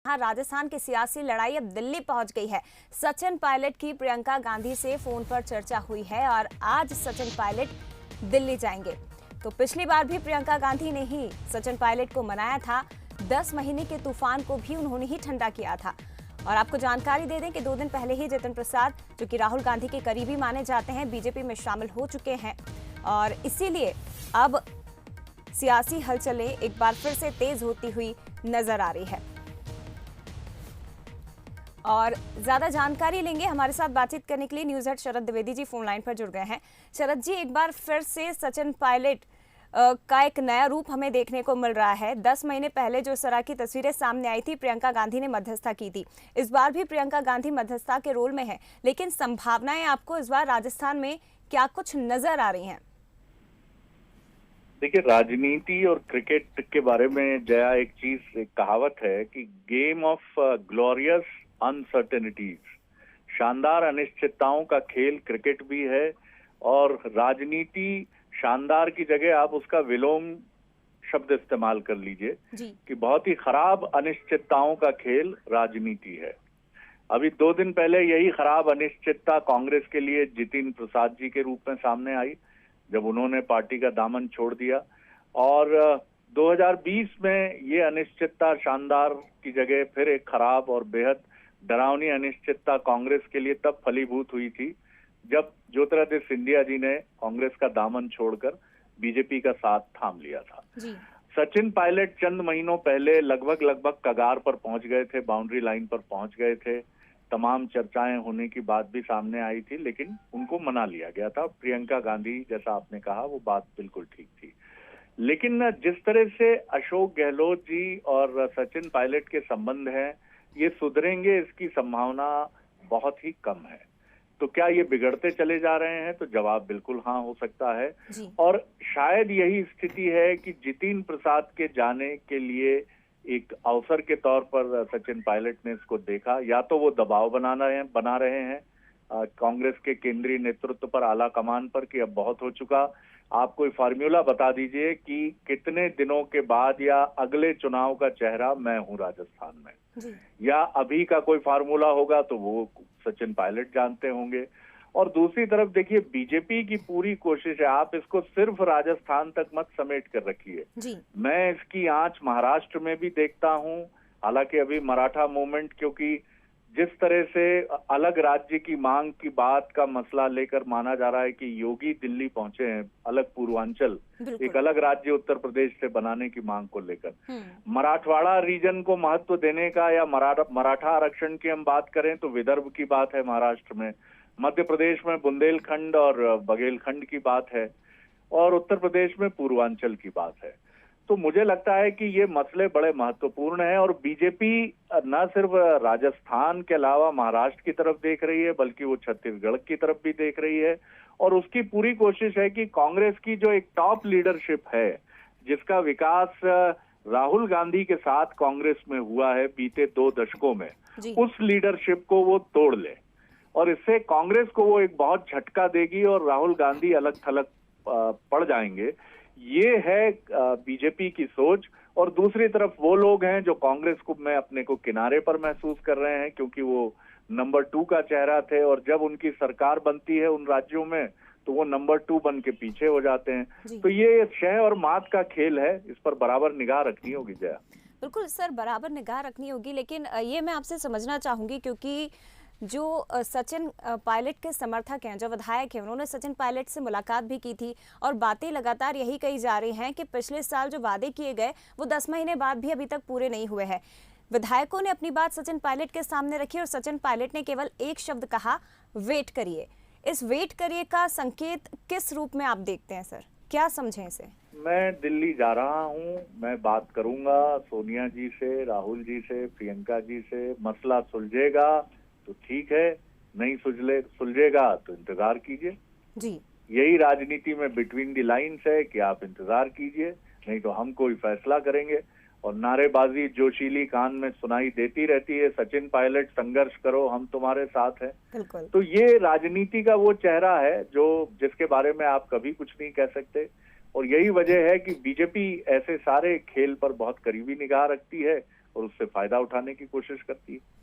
राजस्थान की सियासी लड़ाई अब दिल्ली पहुंच गई है। सचिन पायलट की प्रियंका गांधी से फोन पर चर्चा हुई है और आज सचिन पायलट दिल्ली जाएंगे। तो पिछली बार भी प्रियंका गांधी ने ही सचिन पायलट को मनाया था। 10 महीने के तूफान को भी उन्होंने ही ठंडा किया था। और आपको जानकारी दे दें कि 2 दिन पहले ही जितिन प्रसाद, जो कि राहुल गांधी के करीबी माने जाते हैं, बीजेपी में शामिल हो चुके हैं और इसीलिए अब सियासी हलचलें एक बार फिर से तेज होती हुई नजर आ रही है। और ज्यादा जानकारी लेंगे। हमारे साथ बातचीत करने के लिए न्यूज हेड शरद द्विवेदी जी फोन लाइन पर जुड़ गए हैं। शरद जी, एक बार फिर से सचिन पायलट का एक नया रूप हमें देखने को मिल रहा है। 10 महीने पहले जो इस तरह की तस्वीरें सामने आई थी, प्रियंका गांधी ने मध्यस्थता की थी। इस बार भी प्रियंका गांधी मध्यस्थता के रोल में है, लेकिन संभावनाएं आपको इस बार राजस्थान में क्या कुछ नजर आ रही हैं? देखिए, राजनीति और क्रिकेट के बारे में जया एक कहावत है कि गेम ऑफ ग्लोरियस अनसर्टेनिटीज, शानदार अनिश्चितताओं का खेल क्रिकेट भी है। और राजनीति शानदार की जगह आप उसका विलोम शब्द इस्तेमाल कर लीजिए कि बहुत ही खराब अनिश्चितताओं का खेल राजनीति है। अभी 2 दिन पहले यही खराब अनिश्चितता कांग्रेस के लिए जितिन प्रसाद जी के रूप में सामने आई, जब उन्होंने पार्टी का दामन छोड़ दिया। और 2020 में ये अनिश्चितता शानदार की जगह फिर एक खराब और बेहद डरावनी अनिश्चितता कांग्रेस के लिए तब फलीभूत हुई थी, जब ज्योतिरादित्य सिंधिया जी ने कांग्रेस का दामन छोड़कर बीजेपी का साथ थाम लिया था। सचिन पायलट चंद महीनों पहले लगभग कगार पर पहुंच गए थे, बाउंड्री लाइन पर पहुंच गए थे। तमाम चर्चाएं होने की बात भी सामने आई थी, लेकिन उनको मना लिया गया था। प्रियंका गांधी, जैसा आपने कहा, वो बात बिल्कुल ठीक थी। लेकिन जिस तरह से अशोक गहलोत जी और सचिन पायलट के संबंध हैं, ये सुधरेंगे इसकी संभावना बहुत ही कम है। तो क्या ये बिगड़ते चले जा रहे हैं? तो जवाब बिल्कुल हाँ हो सकता है। और शायद यही स्थिति है कि जितिन प्रसाद के जाने के लिए एक अवसर के तौर पर सचिन पायलट ने इसको देखा। या तो वो दबाव बना रहे हैं कांग्रेस के केंद्रीय नेतृत्व पर, आला कमान पर, कि अब बहुत हो चुका, आप कोई फार्मूला बता दीजिए कि कितने दिनों के बाद या अगले चुनाव का चेहरा मैं हूं राजस्थान में, या अभी का कोई फार्मूला होगा तो वो सचिन पायलट जानते होंगे। और दूसरी तरफ देखिए, बीजेपी की पूरी कोशिश है, आप इसको सिर्फ राजस्थान तक मत समेट कर रखिए। मैं इसकी आंच महाराष्ट्र में भी देखता हूं। हालांकि अभी मराठा मूवमेंट, क्योंकि जिस तरह से अलग राज्य की मांग की बात का मसला लेकर माना जा रहा है कि योगी दिल्ली पहुंचे हैं, अलग पूर्वांचल, एक अलग राज्य उत्तर प्रदेश से बनाने की मांग को लेकर, मराठवाड़ा रीजन को महत्व देने का, या मराठा आरक्षण की हम बात करें तो विदर्भ की बात है महाराष्ट्र में, मध्य प्रदेश में बुंदेलखंड और बघेलखंड की बात है, और उत्तर प्रदेश में पूर्वांचल की बात है। तो मुझे लगता है कि ये मसले बड़े महत्वपूर्ण हैं। और बीजेपी न सिर्फ राजस्थान के अलावा महाराष्ट्र की तरफ देख रही है, बल्कि वो छत्तीसगढ़ की तरफ भी देख रही है। और उसकी पूरी कोशिश है कि कांग्रेस की जो एक टॉप लीडरशिप है, जिसका विकास राहुल गांधी के साथ कांग्रेस में हुआ है बीते 2 दशकों में, उस लीडरशिप को वो तोड़ ले। और इससे कांग्रेस को वो एक बहुत झटका देगी और राहुल गांधी अलग थलग पड़ जाएंगे। ये है बीजेपी की सोच। और दूसरी तरफ वो लोग हैं जो कांग्रेस को में अपने को किनारे पर महसूस कर रहे हैं, क्योंकि वो नंबर 2 का चेहरा थे, और जब उनकी सरकार बनती है उन राज्यों में तो वो नंबर 2 बन के पीछे हो जाते हैं। तो ये शह और मात का खेल है, इस पर बराबर निगाह रखनी होगी जया। बिल्कुल सर, बराबर निगाह रखनी होगी। लेकिन ये मैं आपसे समझना चाहूंगी, क्योंकि जो सचिन पायलट के समर्थक हैं, जो विधायक हैं, उन्होंने सचिन पायलट से मुलाकात भी की थी और बातें लगातार यही कही जा रही हैं कि पिछले साल जो वादे किए गए वो 10 महीने बाद भी अभी तक पूरे नहीं हुए हैं। विधायकों ने अपनी बात सचिन पायलट के सामने रखी और सचिन पायलट ने केवल एक शब्द कहा, वेट करिए। इस वेट करिए का संकेत किस रूप में आप देखते हैं सर? क्या समझें इसे? मैं दिल्ली जा रहा हूं, मैं बात करूंगा सोनिया जी से, राहुल जी से, प्रियंका जी से। मसला सुलझेगा तो ठीक है, नहीं सुलझेगा तो इंतजार कीजिए। यही राजनीति में बिटवीन द लाइन्स है कि आप इंतजार कीजिए, नहीं तो हम कोई फैसला करेंगे। और नारेबाजी जोशीली कान में सुनाई देती रहती है, सचिन पायलट संघर्ष करो, हम तुम्हारे साथ हैं। तो ये राजनीति का वो चेहरा है जिसके बारे में आप कभी कुछ नहीं कह सकते। और यही वजह है कि बीजेपी ऐसे सारे खेल पर बहुत करीबी निगाह रखती है और उससे फायदा उठाने की कोशिश करती है।